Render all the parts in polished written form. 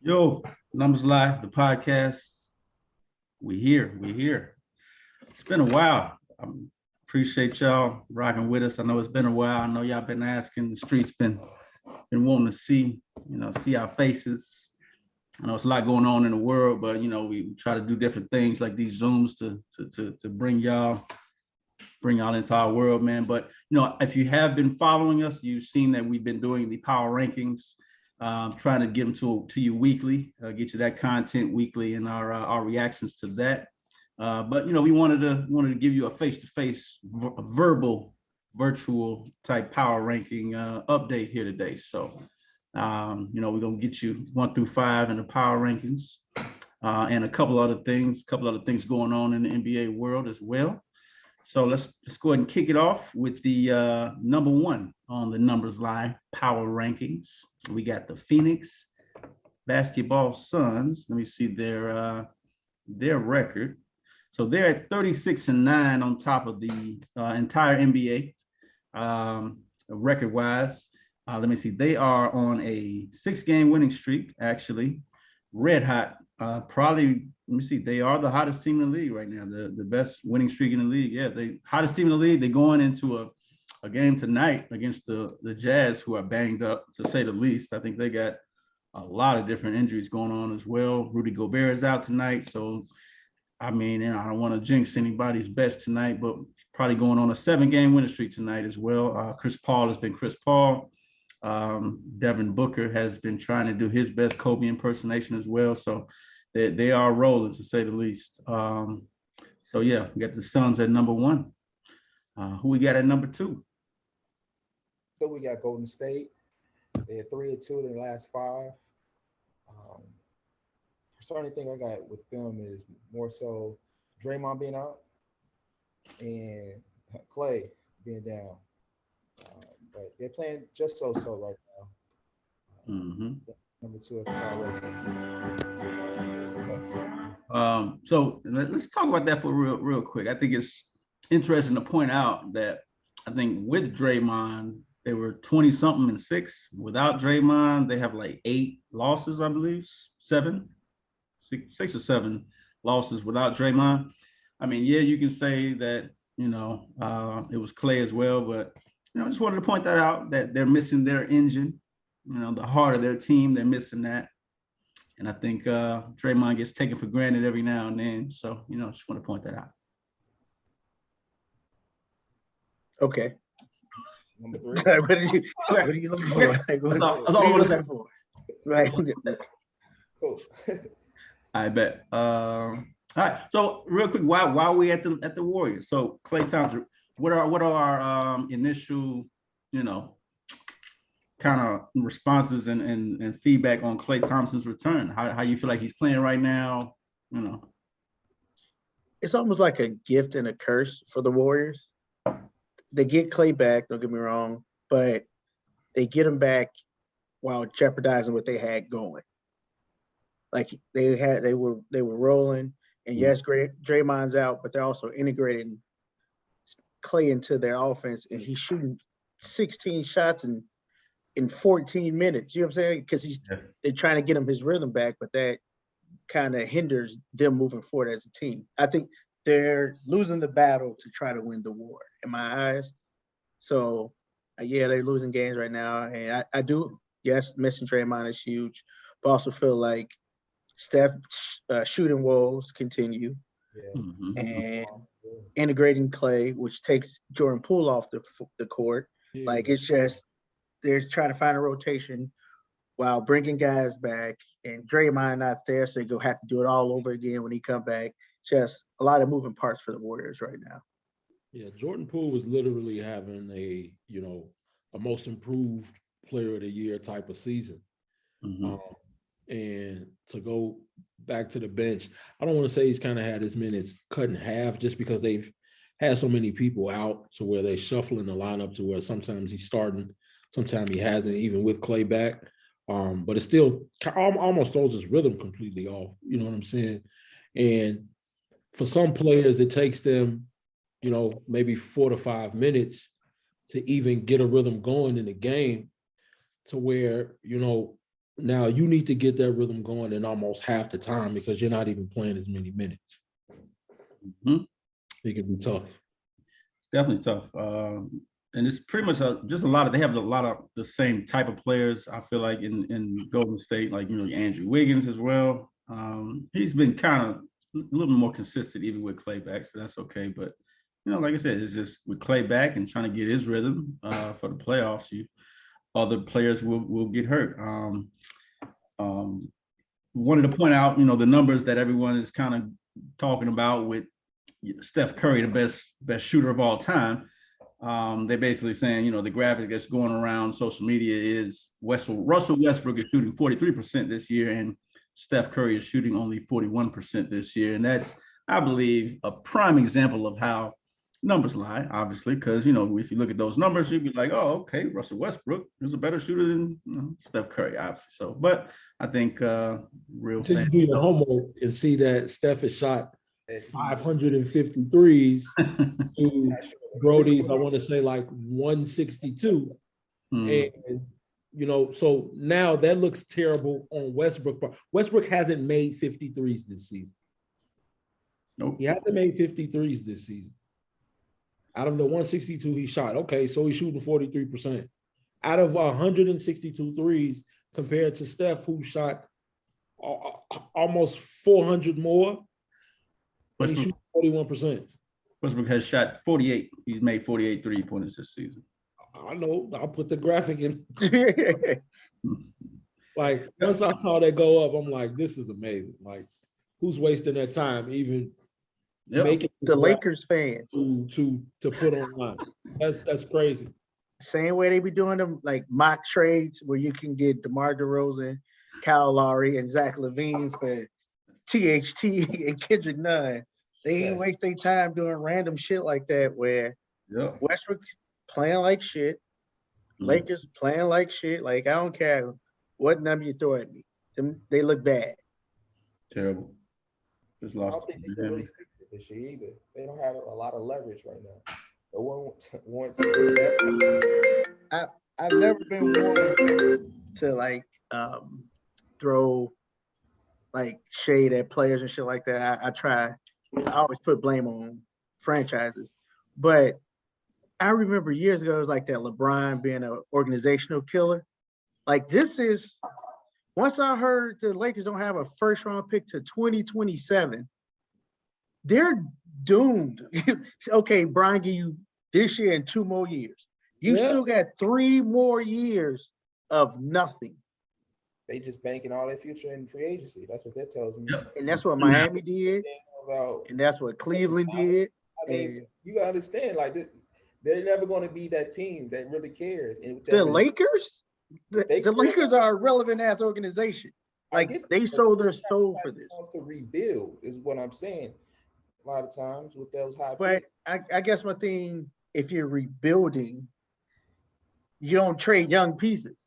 Yo, NumbersLie, the podcast. We here. It's been a while. Appreciate y'all rocking with us. I know it's been a while. I know y'all been asking. The streets been wanting to see our faces. I know it's a lot going on in the world, but we try to do different things like these Zooms to bring y'all into our world, man. But if you have been following us, you've seen that we've been doing the power rankings, trying to get them to you weekly, get you that content weekly and our reactions to that. But we wanted to give you a face-to-face, verbal, virtual type power ranking update here today. So we're gonna get you 1 through 5 in the power rankings, and a couple other things going on in the NBA world as well. So let's go ahead and kick it off with the number one on the NumbersLie power rankings. We got the Phoenix Basketball Suns. Let me see their record. So they're at 36-9 on top of the entire NBA record-wise. Let me see. They are on a 6-game winning streak, actually, red hot. Probably, let me see. They are the hottest team in the league right now. The best winning streak in the league. Yeah, they hottest team in the league. They're going into a game tonight against the Jazz, who are banged up to say the least. I think they got a lot of different injuries going on as well. Rudy Gobert is out tonight, so I mean, I don't want to jinx anybody's best tonight, but probably going on a 7-game winning streak tonight as well. Chris Paul has been Chris Paul. Devin Booker has been trying to do his best Kobe impersonation as well. So they are rolling, to say the least. So yeah, we got the Suns at number one. Who we got at number two? So we got Golden State. They're 3-2 in the last 5. So anything I got with them is more so Draymond being out and Clay being down. But they're playing just so right now. Number 2 at the power race. So let's talk about that for real quick. I think it's interesting to point out that I think with Draymond, they were 20-something and 6. Without Draymond, they have like 8 losses, I believe, 6 or 7 losses without Draymond. I mean, yeah, you can say that, it was Clay as well, but, I just wanted to point that out, that they're missing their engine, the heart of their team. They're missing that. And I think Draymond gets taken for granted every now and then. So, just want to point that out. Okay. Number 3. What are you looking for? Like, what are you looking for? Right. Cool. I bet. All right. So real quick, why are we at the Warriors? So Klay Thompson, what are our initial, kind of responses and feedback on Klay Thompson's return? How you feel like he's playing right now? It's almost like a gift and a curse for the Warriors. They get Klay back, don't get me wrong, but they get him back while jeopardizing what they had going. Like they were rolling, and yes, Draymond's out, but they're also integrating Klay into their offense, and he's shooting 16 shots in 14 minutes. You know what I'm saying? Because they're trying to get him his rhythm back, but that kind of hinders them moving forward as a team. I think they're losing the battle to try to win the war, in my eyes. So, yeah, they're losing games right now, and I do, yes, missing Draymond is huge, but also feel like Steph shooting woes continue, and integrating Klay, which takes Jordan Poole off the court. Yeah. Like, it's just they're trying to find a rotation while bringing guys back, and Draymond not there, so they're gonna have to do it all over again when he come back. Just a lot of moving parts for the Warriors right now. Yeah, Jordan Poole was literally having a most improved player of the year type of season. And to go back to the bench, I don't want to say he's kind of had his minutes cut in half just because they've had so many people out to where they're shuffling the lineup to where sometimes he's starting, sometimes he hasn't, even with Klay back. But it still almost throws his rhythm completely off. You know what I'm saying? And for some players, it takes them, maybe 4 to 5 minutes to even get a rhythm going in the game to where, now you need to get that rhythm going in almost half the time because you're not even playing as many minutes. Mhm. It can be tough. It's definitely tough. And it's pretty much just a lot of, they have a lot of the same type of players, I feel like, in Golden State, like, Andrew Wiggins as well. He's been kind of a little bit more consistent even with Clay back, so that's okay. But, like I said, it's just with Clay back and trying to get his rhythm for the playoffs, other players will get hurt. Wanted to point out, the numbers that everyone is kind of talking about with Steph Curry, the best shooter of all time. They're basically saying, the graphic that's going around social media is Russell Westbrook is shooting 43% this year, and Steph Curry is shooting only 41% this year. And that's, I believe, a prime example of how numbers lie, obviously, because, if you look at those numbers, you'd be like, oh, okay, Russell Westbrook is a better shooter than Steph Curry, obviously. So, but I think real Until you fans do your homework and see that Steph has shot 553s to Brody's, I want to say like 162. And, so now that looks terrible on Westbrook. Westbrook hasn't made 53s this season. Nope. He hasn't made 53s this season. Out of the 162 he shot, okay, so he's shooting 43%. Out of 162 threes compared to Steph, who shot almost 400 more, and he shoots 41%. Westbrook has shot 48. He's made 48 3-pointers this season. I know. I'll put the graphic in. Like, once I saw that go up, I'm like, this is amazing. Like, who's wasting their time even making the Lakers fans to put online? That's crazy. Same way they be doing them like mock trades where you can get DeMar DeRozan, Kyle Lowry, and Zach LaVine for THT and Kendrick Nunn. They ain't waste their time doing random shit like that where Westbrook playing like shit, Lakers playing like shit. Like, I don't care what number you throw at me. They look bad. Terrible. Just lost. I don't think they can really fix it this year either. They don't have a lot of leverage right now. No one wants to. I've never been one to like throw like shade at players and shit like that. I always put blame on franchises, but I remember years ago it was like that LeBron being an organizational killer. Like, this is, once I heard the Lakers don't have a first round pick to 2027, they're doomed. Okay, Brian, give you this year and 2 more years. You still got 3 more years of nothing. They just banking all their future in free agency. That's what that tells me. And that's what Miami did. And that's what Cleveland did. I mean, you gotta understand, like, they're never going to be that team that really cares. And the Lakers, the Lakers are a relevant ass organization. Like, they sold their soul for this. Wants to rebuild is what I'm saying. A lot of times with those high. But I guess my thing, if you're rebuilding, you don't trade young pieces.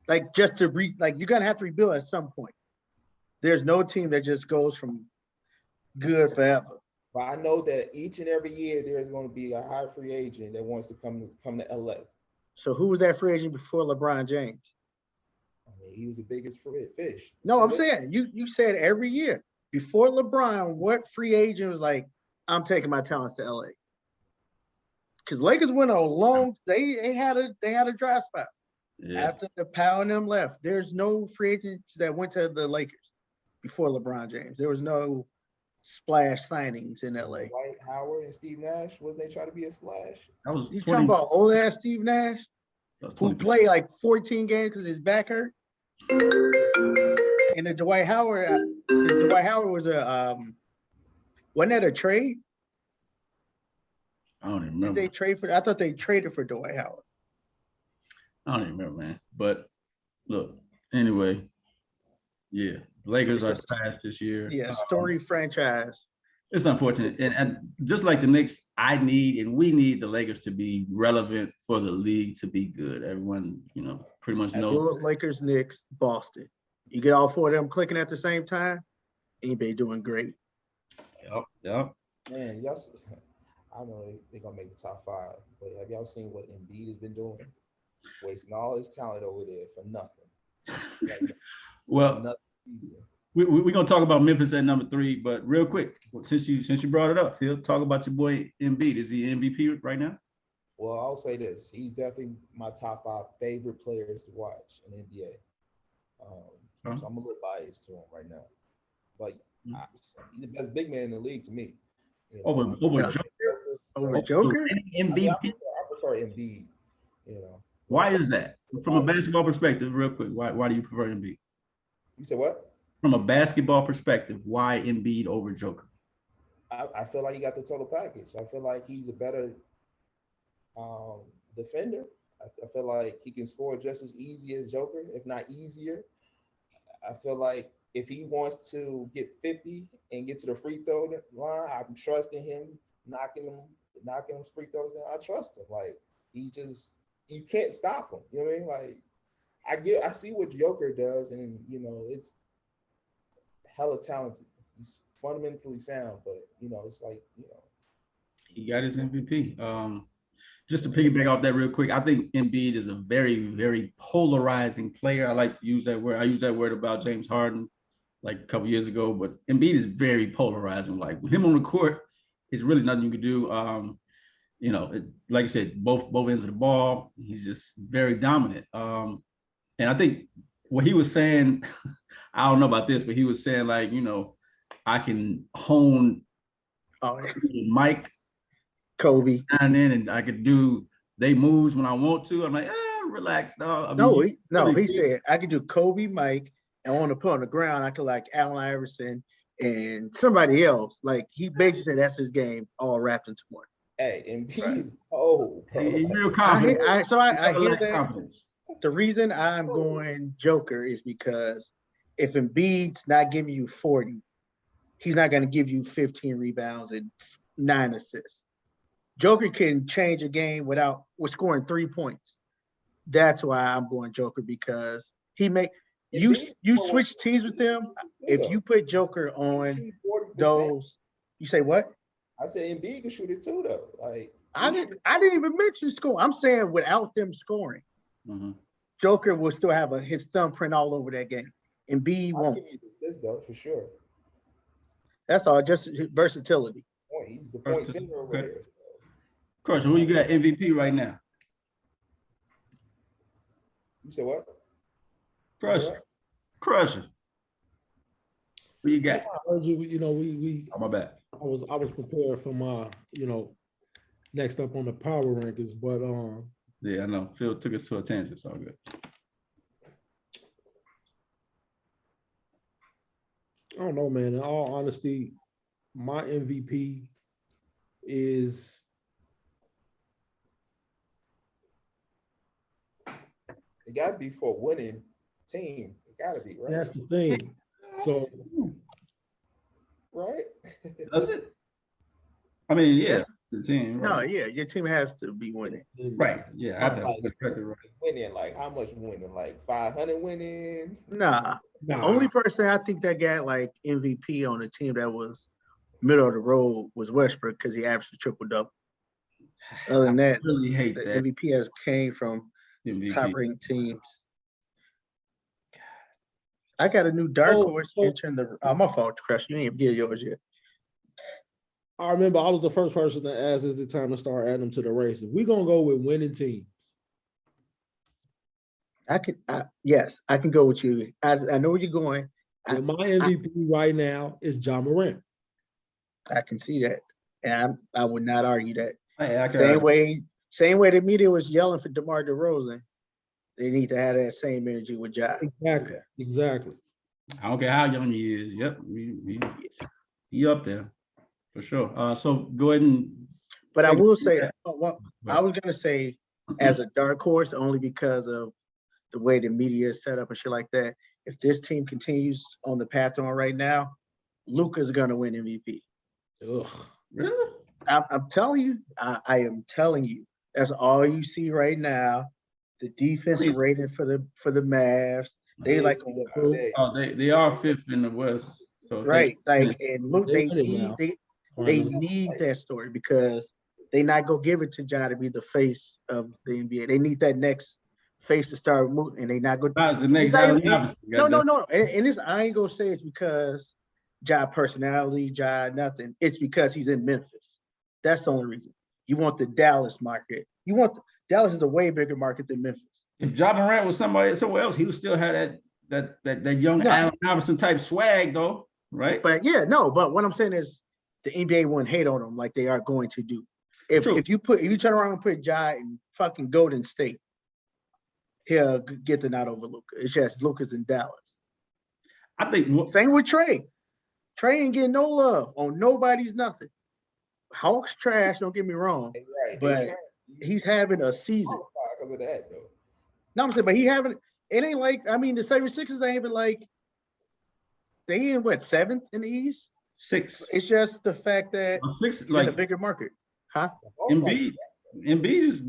Like, just to you're gonna have to rebuild at some point. There's no team that just goes from good forever. But I know that each and every year there's going to be a high free agent that wants to come to LA. So who was that free agent before LeBron James? I mean, he was the biggest fish. No, I'm saying you said every year before LeBron, what free agent was like, I'm taking my talents to LA? Because Lakers went a long. They had a dry spot after the Powell and them left. There's no free agents that went to the Lakers before LeBron James. There was no splash signings in LA. Dwight Howard and Steve Nash, wasn't they trying to be a splash? You talking about old ass Steve Nash, who played like 14 games because his back hurt? And the Dwight Howard was wasn't that a trade? I don't even remember. Did they trade for? I thought they traded for Dwight Howard. I don't even remember, man. But look, anyway, yeah, Lakers are trash this year. Yeah, story franchise. It's unfortunate, and just like the Knicks, I need and we need the Lakers to be relevant for the league to be good. Everyone, pretty much knows. Bulls, Lakers, Knicks, Boston. You get all 4 of them clicking at the same time, anybody doing great. Yep. Man, y'all, I know they're gonna make the top 5, but have y'all seen what Embiid has been doing? Wasting all his talent over there for nothing. Like, Well, nothing easier. we're gonna talk about Memphis at number 3, but real quick, since you brought it up, Phil, talk about your boy Embiid. Is he MVP right now? Well, I'll say this: he's definitely my top 5 favorite players to watch in the NBA. So I'm a little biased to him right now, but he's the best big man in the league to me. You know, Over Yeah. Joker? Over Joker? MVP? I prefer Embiid. You know, Why is that? From a basketball perspective, real quick, why do you prefer Embiid? You said what? From a basketball perspective, why Embiid over Joker? I feel like he got the total package. I feel like he's a better defender. I feel like he can score just as easy as Joker, if not easier. I feel like if he wants to get 50 and get to the free throw line, I'm trusting him knocking them free throws down. I trust him. Like you can't stop him. You know what I mean? Like I see what Joker does, and it's hella talented. He's fundamentally sound, but it's like He got his MVP. Just to piggyback off that real quick, I think Embiid is a very, very polarizing player. I like to use that word. I used that word about James Harden like a couple years ago, but Embiid is very polarizing. Like with him on the court, it's really nothing you can do. Like I said, both ends of the ball, he's just very dominant. And I think what he was saying, I don't know about this, but he was saying like, I can hone Mike Kobe. and then, and I could do they moves when I want to. I'm like, relax, dog. He said I could do Kobe, Mike, and want to put on the ground. I could like Allen Iverson and somebody else. Like he basically said that's his game, all wrapped into one. Hey, Embiid. He's real confident. I hear that. Confidence. The reason I'm going Joker is because if Embiid's not giving you 40, he's not going to give you 15 rebounds and 9 assists. Joker can change a game with scoring 3 points. That's why I'm going Joker, because you switch teams with them. If you put Joker on those, you say what? I said Embiid can shoot it too, though. Like I didn't even mention score. I'm saying without them scoring, Joker will still have his thumbprint all over that game. Embiid won't. I'll give you this though, for sure. That's all, just versatility. He's the point center over there. Crusher, who you got MVP right now? You said what? Crusher. Who you got? I heard you. Oh, my bad. I was prepared for my next up on the power rankings, but Yeah, I know. Phil took us to a tangent. It's all good. I don't know, man. In all honesty, my MVP is It got to be for a winning team. It got to be, right? that's the thing. So right? Does it? I mean, yeah, the team. No, Right. yeah, your team has to be winning. Right. Yeah, I have to have a good record, right. Winning, like how much winning? Like 500 winning? Nah. Only person I think that got like MVP on a team that was middle of the road was Westbrook, because he averaged a triple double. Other than that, I really hate the that. MVP has came from MVP. top-ranked teams. I got a new dark horse entering the. My fault, Crush. You ain't get yours yet. I remember I was the first person to ask, is it time to start adding them to the race? If we're gonna go with winning teams, Yes, I can go with you. I know where you're going. my MVP right now is Ja Morant. I can see that, and I would not argue that. Hey, Same way the media was yelling for DeMar DeRozan, they need to have that same energy with Ja. Exactly. I don't care how young he is. Yep, he up there for sure. So go ahead and. But I will say, I was gonna say, as a dark horse, only because of the way the media is set up and shit like that. If this team continues on the path they're on right now, Luka's gonna win MVP. Ugh. Really? I'm telling you, I am telling you, that's all you see right now. The defensive rating for the Mavs, they Yes, like They are 5th in the West. So right, like, and look, they Finally. need that story, because they not gonna give it to Ja to be the face of the NBA. They need that next face to start moving, and they not good. That's the next It's not Allen even- Iverson. No. And this, I ain't gonna say it's because Ja personality, Ja nothing. It's because he's in Memphis. That's the only reason. You want the Dallas market. Dallas is a way bigger market than Memphis. If Ja Morant was somewhere else, he would still have that young No. Allen Iverson type swag, though, right? But yeah, no. But what I'm saying is, the NBA wouldn't hate on him like they are going to do. If True. if you turn around and put Ja in fucking Golden State, he'll get the nod over Luka. It's just Luka's in Dallas. I think Same with Trey. Trey ain't getting no love on nobody's nothing. Hawks trash, don't get me wrong, Right. but he's having a season. Because of that, though. No, I'm saying, but it ain't like, I mean, the 76ers ain't even like, they in what, 7th in the East? 6, It's just the fact that 6, he's in a like bigger market. Huh? Embiid is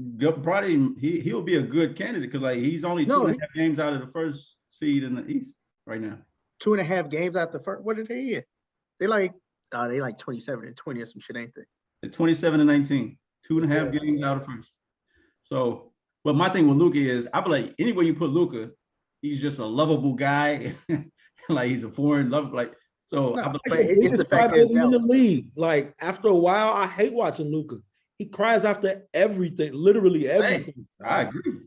probably he'll be a good candidate because like he's only No, 2.5 games out of the first seed in the East right now. 2.5 games out the first. What are they in? They like 27 and 20 or some shit, ain't they? At 27 and 19, 2.5 games out of first. So, but my thing with Luka is, I feel like anywhere you put Luka, he's just a lovable guy. Like he's a foreign love, like so. No, I feel but like it's the fact that it's in the Dallas. league. Like after a while, I hate watching Luka. He cries after everything, literally everything. I agree.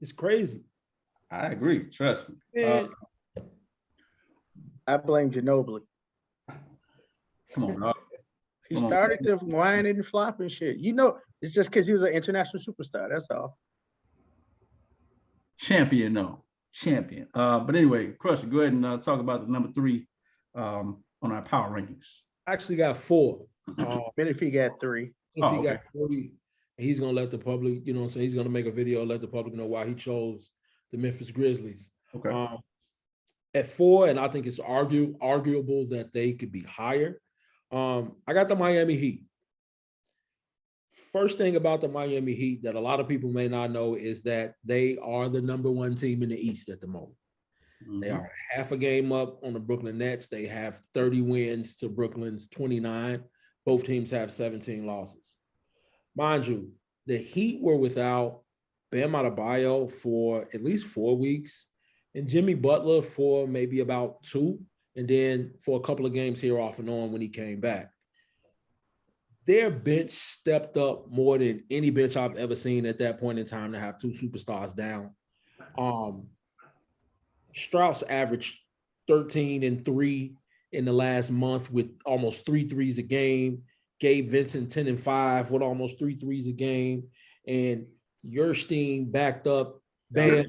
It's crazy. I agree. Trust me. Man, I blame Ginobili. Come on, dog. He Come on. started to whine and flop and shit. You know, it's just because he was an international superstar. That's all. Champion, though. Champion. But anyway, Crush, go ahead and talk about the number 3 on our power rankings. I actually got 4. Then if he got 3, If he okay. got 3, he's gonna let the public, you know what I'm saying? He's gonna make a video, let the public know why he chose the Memphis Grizzlies. Okay. At 4, and I think it's arguable that they could be higher. I got the Miami Heat. First thing about the Miami Heat that a lot of people may not know is that they are the number 1 team in the East at the moment. They are half a game up on the Brooklyn Nets. They have 30 wins to Brooklyn's 29. Both teams have 17 losses. Mind you, the Heat were without Bam Adebayo for at least 4 weeks and Jimmy Butler for maybe about 2, and then for a couple of games here off and on when he came back. Their bench stepped up more than any bench I've ever seen at that point in time to have 2 superstars down. Strauss averaged 13 and 3 in the last month with almost 3 threes a game. Gabe Vincent 10 and 5 with almost 3 threes a game. And Yerstein backed up Bam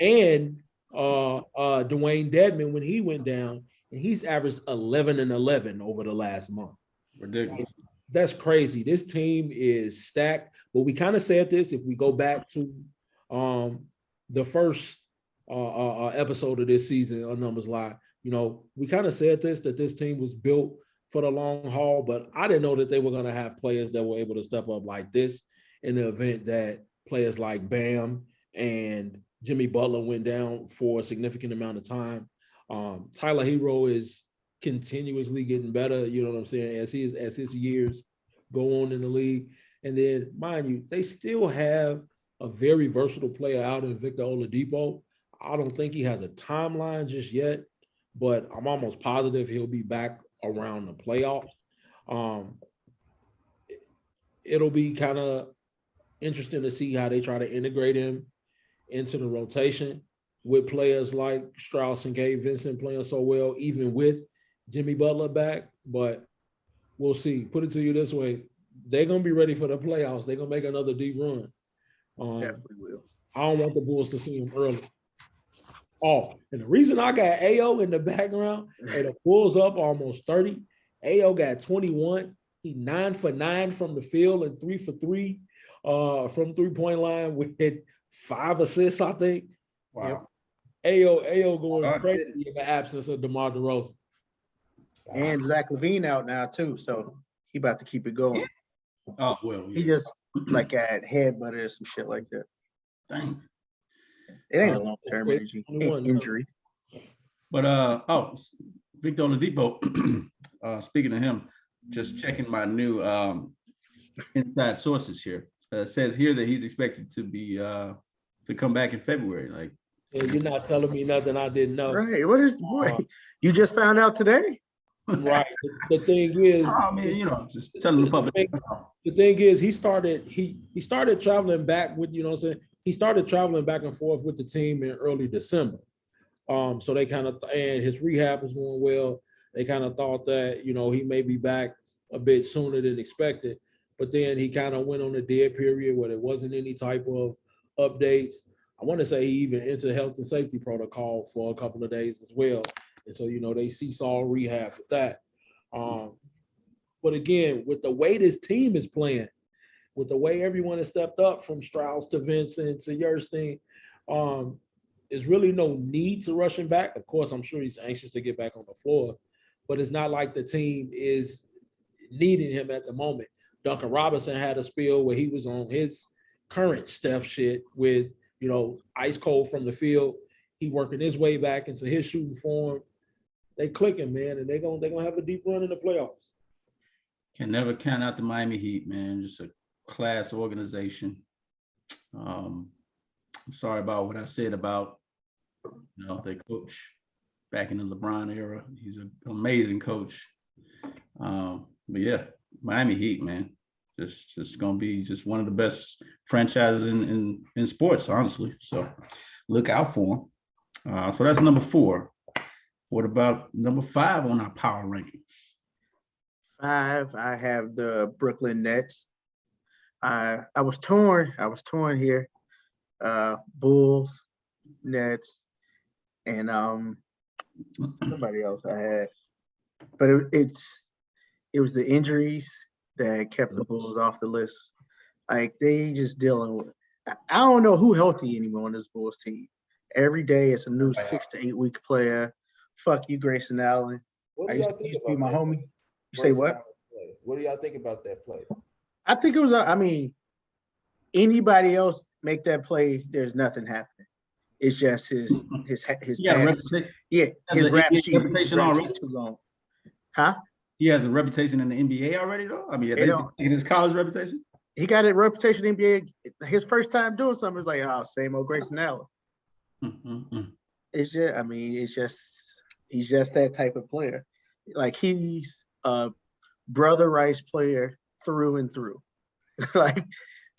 and Dwayne Dedman when he went down, and he's averaged 11 and 11 over the last month. Ridiculous. That's crazy. This team is stacked, but we kind of said this if we go back to the first episode of this season on NumbersLie. You know, we kind of said this, that this team was built for the long haul, but I didn't know that they were going to have players that were able to step up like this in the event that players like Bam and Jimmy Butler went down for a significant amount of time. Tyler Hero is continuously getting better, you know what I'm saying, as his years go on in the league. And then, mind you, they still have a very versatile player out in Victor Oladipo. I don't think he has a timeline just yet, but I'm almost positive he'll be back around the playoffs. It'll be kind of interesting to see how they try to integrate him into the rotation with players like Strauss and Gabe Vincent playing so well, even with Jimmy Butler back. But we'll see. Put it to you this way, they're going to be ready for the playoffs. They're going to make another deep run. definitely will. I don't want the Bulls to see him early. Oh, and the reason I got AO in the background, and the Bulls up almost 30. AO got 21. He 9 for 9 from the field and 3 for 3 from 3-point line with 5 assists, I think. Wow. AO going crazy in the absence of DeMar DeRozan. And Zach LaVine out now too, so he about to keep it going. Oh, well. He just like got headbutted or some shit like that. Dang. It ain't a long-term injury. But Victor Oladipo, speaking of him, just checking my new inside sources here. It says here that he's expected to be to come back in February. Like, And you're not telling me nothing I didn't know. Right. What is boy? You just found out today? Right. The thing is, I mean, you know, just telling the public. the thing is, he started traveling back with, you know what I'm saying? He started traveling back and forth with the team in early December. So they kind of, and his rehab was going well. They kind of thought that, you know, he may be back a bit sooner than expected. But then he kind of went on a dead period where there wasn't any type of updates. I want to say he even entered health and safety protocol for a couple of days as well. And so, you know, they seesaw rehab with that. But again, with the way this team is playing, with the way everyone has stepped up from Strauss to Vincent to Yerstein, there's really no need to rush him back. Of course, I'm sure he's anxious to get back on the floor, but it's not like the team is needing him at the moment. Duncan Robinson had a spill where he was on his current Steph shit with, you know, ice cold from the field. He working his way back into his shooting form. They clicking, man, and they're gonna have a deep run in the playoffs. Can never count out the Miami Heat, man. Just a class organization. I'm sorry about what I said about, you know, their coach back in the LeBron era. He's an amazing coach. But yeah, Miami Heat, man, just gonna be just one of the best franchises in sports, honestly. So look out for them. So that's number 4. What about number 5 on our power rankings? 5, I have the Brooklyn Nets. I was torn here. Bulls, Nets, and somebody else I had. But it was the injuries that kept the Bulls off the list. Like they just dealing with. I don't know who healthy anymore on this Bulls team. Every day it's a new 6 to 8 week player. Fuck you, Grayson Allen. What I do used y'all to think be about my that? homie. You say Grayson what? Allen's play? What do y'all think about that play? I think it was. I mean, anybody else make that play, there's nothing happening. It's just his He got a passes. reputation. Yeah, Has his an rap NBA sheet. reputation already? Too long. Huh? He has a reputation in the NBA already, though. I mean, They don't- in his college reputation. He got a reputation in the NBA. His first time doing something was like, oh, same old Grayson Allen. It's just, I mean, he's just that type of player. Like he's a brother Rice player through and through. Like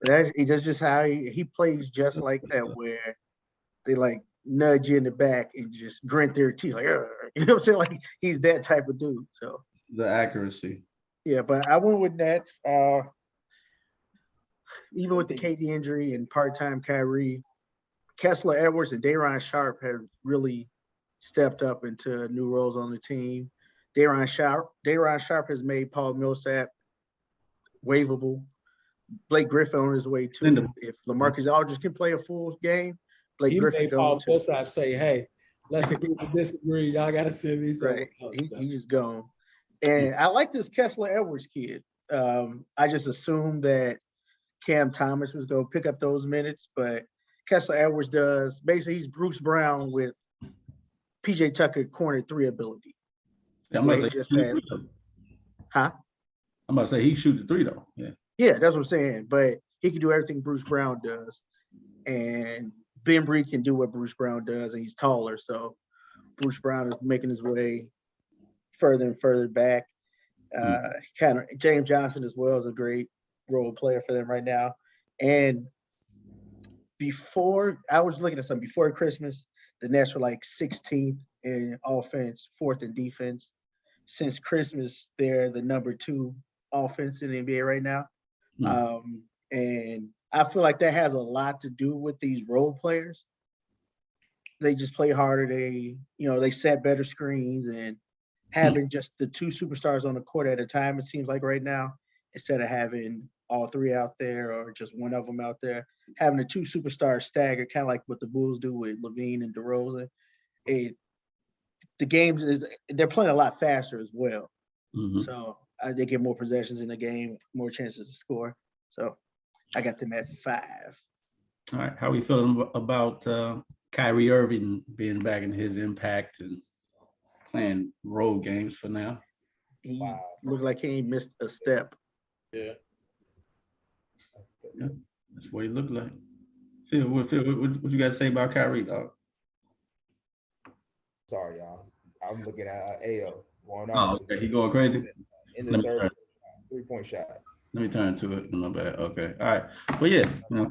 that's just how he plays just like that, where they like nudge you in the back and just grit their teeth, like, "Ugh." You know what I'm saying? Like he's that type of dude. So The accuracy. yeah, but I went with Nets. Even with the KD injury and part-time Kyrie, Kessler Edwards and Day'Ron Sharp have really stepped up into new roles on the team. Day'Ron Sharp has made Paul Millsap waivable. Blake Griffin on his way too. Linda. If LaMarcus Aldridge can play a full game, Blake He Griffin made going Paul too. Millsap say, "Hey, let's agree to disagree. Y'all got to send me some." Right, he just gone. And I like this Kessler Edwards kid. I just assumed that Cam Thomas was going to pick up those minutes, but Kessler Edwards does. Basically, he's Bruce Brown with PJ Tucker corner 3 ability. Yeah, I'm Where about he to say, just had, huh? I'm about to say he shoots the 3 though. Yeah. Yeah, that's what I'm saying. But he can do everything Bruce Brown does. And Ben Bree can do what Bruce Brown does, and he's taller. So Bruce Brown is making his way further and further back. Kind of James Johnson as well is a great role player for them right now. And before I was looking at something before Christmas, the Nets were like 16th in offense, 4th in defense. Since Christmas, they're the number 2 offense in the NBA right now. And I feel like that has a lot to do with these role players. They just play harder. They set better screens, and having just the 2 superstars on the court at a time, it seems like right now, instead of having all 3 out there or just one of them out there, having the 2 superstars staggered, kind of like what the Bulls do with Levine and DeRozan. The games they're playing a lot faster as well. So they get more possessions in the game, more chances to score. So I got them at 5. All right. How are we feeling about Kyrie Irving being back in his impact and playing road games for now? He looked like he ain't missed a step. Yeah. Yeah, that's what he looked like. Phil, what you got to say about Kyrie, dog? Sorry, y'all. I'm looking at AO going Oh, off okay, he going crazy. in Let the me third turn, 3-point shot. let me turn to it. My bad. Okay, all right. But yeah,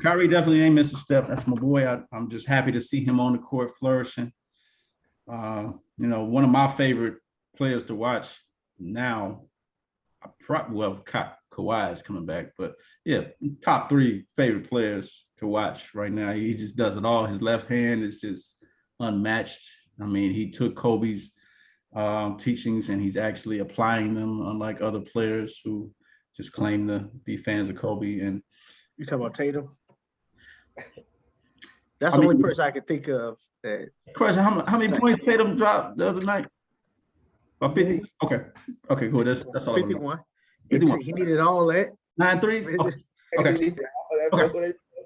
Kyrie definitely ain't missed a step. That's my boy. I'm just happy to see him on the court flourishing. One of my favorite players to watch now. Kawhi is coming back, but yeah, top 3 favorite players to watch right now. He just does it all. His left hand is just unmatched. I mean, he took Kobe's teachings and he's actually applying them, unlike other players who just claim to be fans of Kobe. And You talking about Tatum? That's the only person I could think of. Question: How many points Tatum dropped the other night? About 50. Okay, cool. That's all. 51. 51. He needed all that. 9 threes. Okay.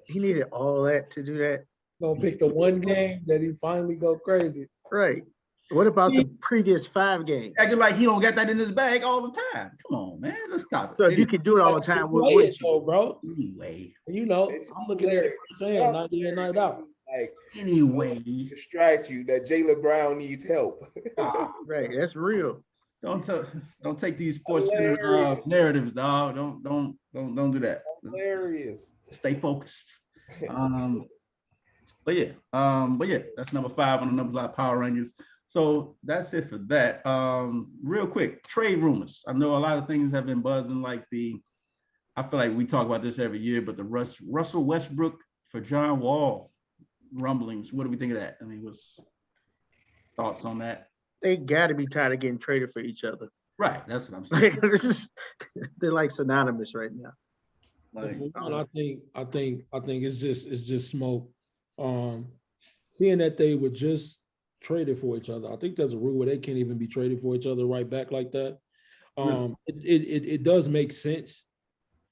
He needed all that to do that. Gonna pick the one game that he finally go crazy. Right. What about the previous 5 games? Acting like he don't get that in his bag all the time. Come on, man. Let's stop it. So you can do it all the time. Play it though, bro. Anyway. I'm looking at it saying night in, night out. Like Anyway. distract you that Jaylen Brown needs help. Right. That's real. Don't take these sports narratives, dog. Don't do that. Hilarious. Stay focused. But yeah, that's number 5 on the NumbersLie Power Rangers. So that's it for that. Real quick, trade rumors. I know a lot of things have been buzzing, I feel like we talk about this every year, but the Russell Westbrook for John Wall rumblings. What do we think of that? I mean, what's thoughts on that? They got to be tired of getting traded for each other. Right, that's what I'm saying. They're like synonymous right now. I think it's just smoke. Seeing that they were just traded for each other, I think there's a rule where they can't even be traded for each other right back like that. It does make sense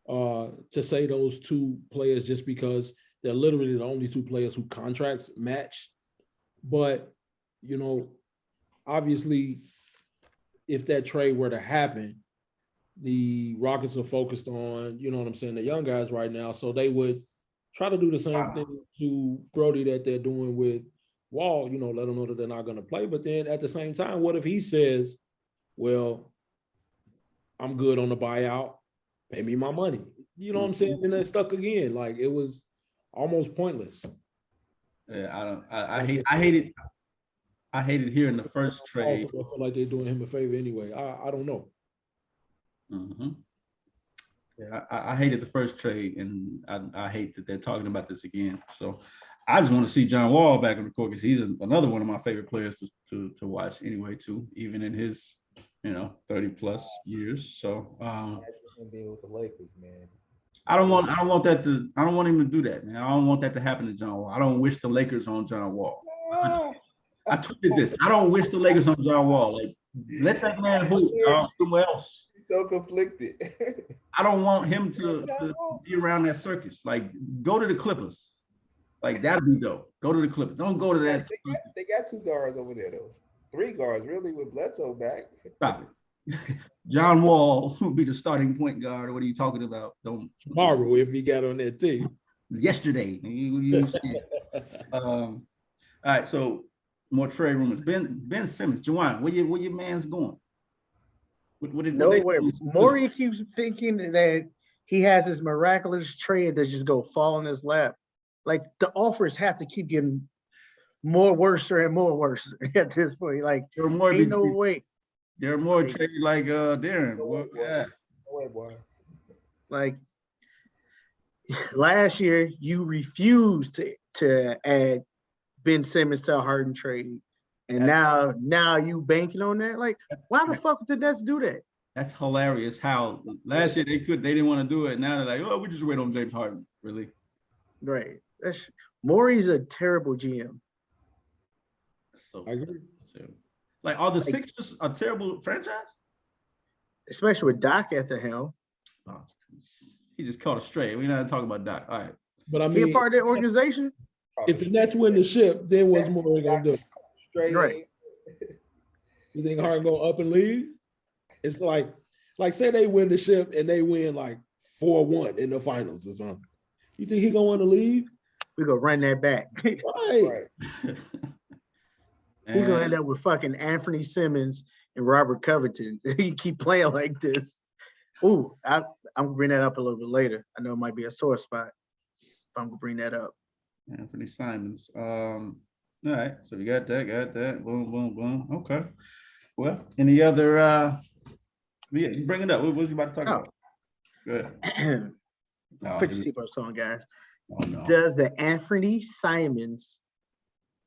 to say those 2 players just because they're literally the only 2 players who contracts match. But obviously, if that trade were to happen, the Rockets are focused on, the young guys right now. So they would try to do the same thing to Brody that they're doing with Wall, let them know that they're not going to play. But then at the same time, what if he says, well, I'm good on the buyout, pay me my money. You know what I'm saying? And they're stuck again. Like, it was almost pointless. Yeah, I hated hearing the first trade. I feel like they're doing him a favor anyway. I don't know. Mm-hmm. Yeah, I hated the first trade, and I hate that they're talking about this again. So I just want to see John Wall back on the court because he's another one of my favorite players to watch anyway, too, even in his 30+ years. So being with the Lakers, man. I don't want him to do that, man. I don't want that to happen to John Wall. I don't wish the Lakers on John Wall. I tweeted this. I don't wish the Lakers on John Wall. Like, let that man hoop somewhere else. He's so conflicted. I don't want him to be around that circus. Like, go to the Clippers. Like, that'd be dope. Go to the Clippers. Don't go to that. They got 2 guards over there, though. 3 guards, really, with Bledsoe back. Stop it. John Wall will be the starting point guard. What are you talking about? Tomorrow, if he got on that team. Yesterday. All right, so more trade rumors. Ben Simmons, Juwan, where your man's going? Nowhere. Maury keeps thinking that he has this miraculous trade that just go fall in his lap. Like, the offers have to keep getting more worse and more worse at this point. Like, ain't no way. There are more trades like Darren. Yeah. No way, boy. Like, last year you refused to add Ben Simmons to a Harden trade, and now you banking on that. Like, why the fuck did the Nets do that? That's hilarious. How last year they didn't want to do it. Now they're like, oh, we just wait on James Harden. Really? Right. Maury's a terrible GM. So I agree. Like, are the Sixers a terrible franchise? Especially with Doc at the helm. Oh, he just caught a straight. We're not talking about Doc. All right. But I He mean, a part of that organization? if the Nets win the ship, then what's more going to do? Straight. Right. You think Harden go up and leave? It's like say they win the ship and they win like 4-1 in the finals or something. You think he gonna want to leave? We're gonna run that back. Right. Right. He's gonna end And up with fucking Anthony Simmons and Robert Covington. You keep playing like this. Ooh, I'm gonna bring that up a little bit later. I know it might be a sore spot. But I'm gonna bring that up. Anthony Simons. All right, so we got that. Boom, boom, boom. Okay. Well, any other yeah, bring it up. What was you about to talk Oh. about? Good. Oh, Put your seatbelts on, guys. oh, no. Does the Anthony Simons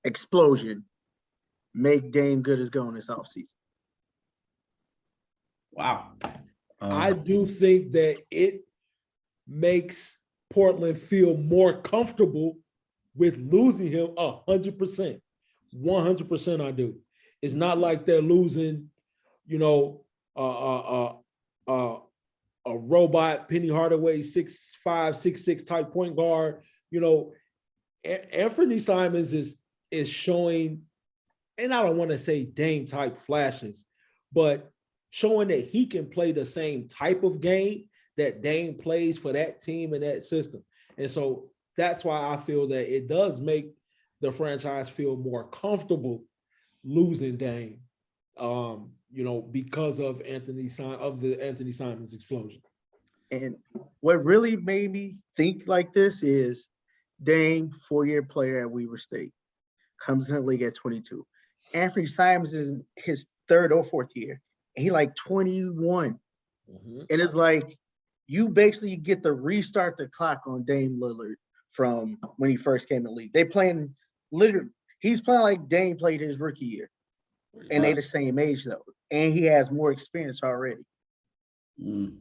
explosion make Dame good as going this offseason? Wow. I do think that it makes Portland feel more comfortable with losing him 100%. 100% I do. It's not like they're losing, you know, a robot Penny Hardaway 6'5", 6'6" type point guard. You know, Anthony Simons is showing, and I don't want to say Dame type flashes, but showing that he can play the same type of game that Dame plays for that team and that system. And so that's why I feel that it does make the franchise feel more comfortable losing Dame, you know, because of the Anthony Simons explosion. And what really made me think like this is Dame, 4-year player at Weaver State, comes in the league at 22. Anthony Simons is in his 3rd or 4th year, and he like 21. Mm-hmm. And it's like you basically get to restart the clock on Dame Lillard from when he first came in the league. They playing literally, he's playing like Dame played his rookie year. And they the same age though. And he has more experience already. Mm. You know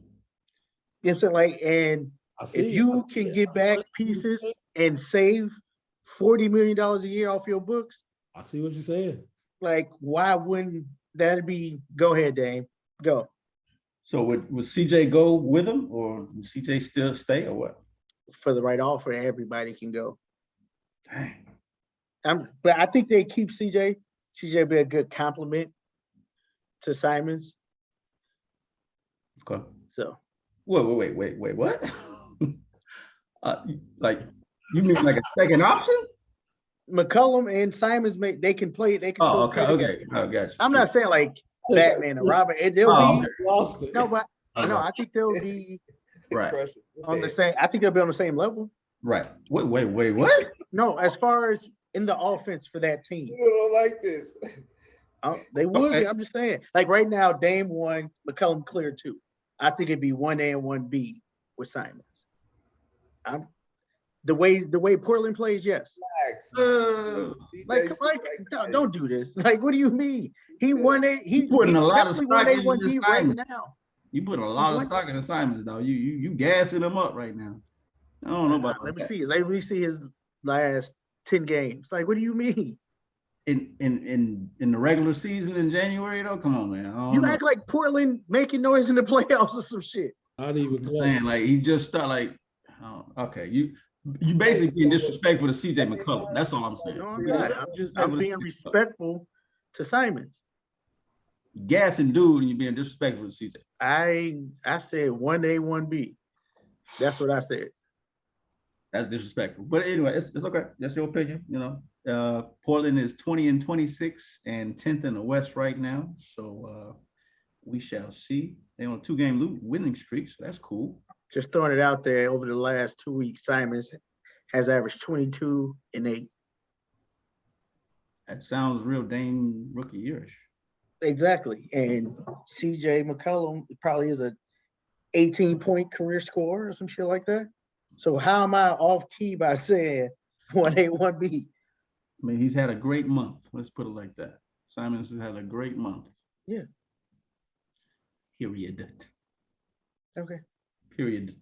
what I'm saying? Like, and if you can get back pieces and save $40 million a year off your books, I see what you're saying. like, why wouldn't that be? Go ahead, Dame. Go. So would CJ go with him, or would CJ still stay, or what? For the right offer, everybody can go. Dang. But I think they keep CJ. CJ be a good compliment to Simons. Okay. So Wait, what? Like, you mean like a second option? McCollum and Simons they can play. They can still play together. I got you. I'm not saying like Batman and Robin. They'll be Lost it. no, but no, I think they'll be Right. on the same. I think they'll be on the same level. Right. Wait, what? No, as far as in the offense for that team, You don't like this. they would Okay. be. I'm just saying. Like right now, Dame 1, McCollum clear 2. I think it'd be 1A and 1B with Simons. The way Portland plays, yes. Like, don't do this. Like, what do you mean? He 1A. He putting a lot of stock in 1A, 1B right Simons. now. You putting a lot of stock in the Simons, though. You gassing him up right now. I don't know about Let me that. see. Let me see his last 10 games. Like, what do you mean? In the regular season in January, though, come on, man. You act like Portland making noise in the playoffs or some shit. Not even close. saying like he just started like, oh, okay, you basically being disrespectful to CJ McCollum. That's all I'm saying. No, I'm not. I'm being respectful to Simons. Gassing dude, and you being disrespectful to CJ. I said 1A, 1B. That's what I said. That's disrespectful. But anyway, it's okay. That's your opinion. You know, Portland is 20-26 and 10th in the West right now. So we shall see. They're on a 2-game winning streak, so that's cool. Just throwing it out there. Over the last 2 weeks, Simons has averaged 22 and 8. That sounds real Dame rookie yearish. Exactly. And CJ McCollum probably is a 18-point career scorer or some shit like that. So how am I off key by saying 1A, 1B? I mean, he's had a great month. Let's put it like that. Simons has had a great month. Yeah. Period. Okay. Period.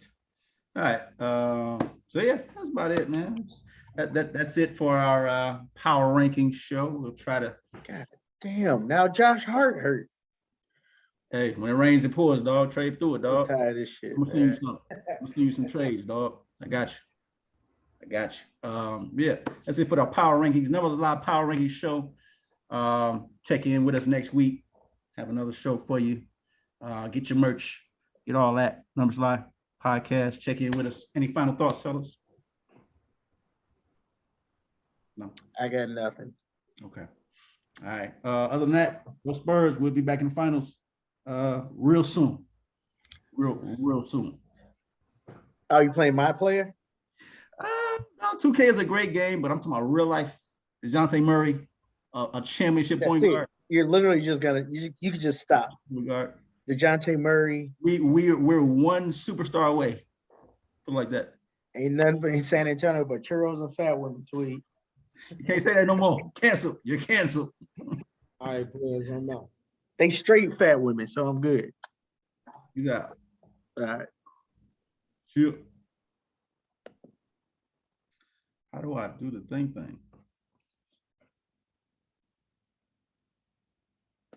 All right. So yeah, that's about it, man. That's it for our power ranking show. We'll try to. God damn. Now Josh Hart hurt. Hey, when it rains, it pours, dog. Trade through it, I'm dog. tired of this shit. I'm gonna send you some. I'm gonna send you some trades, dog. I got you. Yeah, that's it for the power rankings. NumbersLie power rankings show. Check in with us next week. Have another show for you. Get your merch. Get all that. NumbersLie podcast. Check in with us. Any final thoughts, fellas? No. I got nothing. Okay. All right. Other than that, the Spurs will be back in the finals real soon. Real soon. Oh, you playing my player? No, 2K is a great game, but I'm talking about real life. DeJounte Murray, a championship That's point it. guard. You're literally just gonna you could just stop. Point guard. DeJounte Murray We're one superstar away. Something like that. ain't nothing but in San Antonio but churros and fat women tweet. You can't say that no more. Cancel. You're canceled. All right, players, I'm out. They straight fat women, so I'm good. You got All right. Chill. How do I do the thing?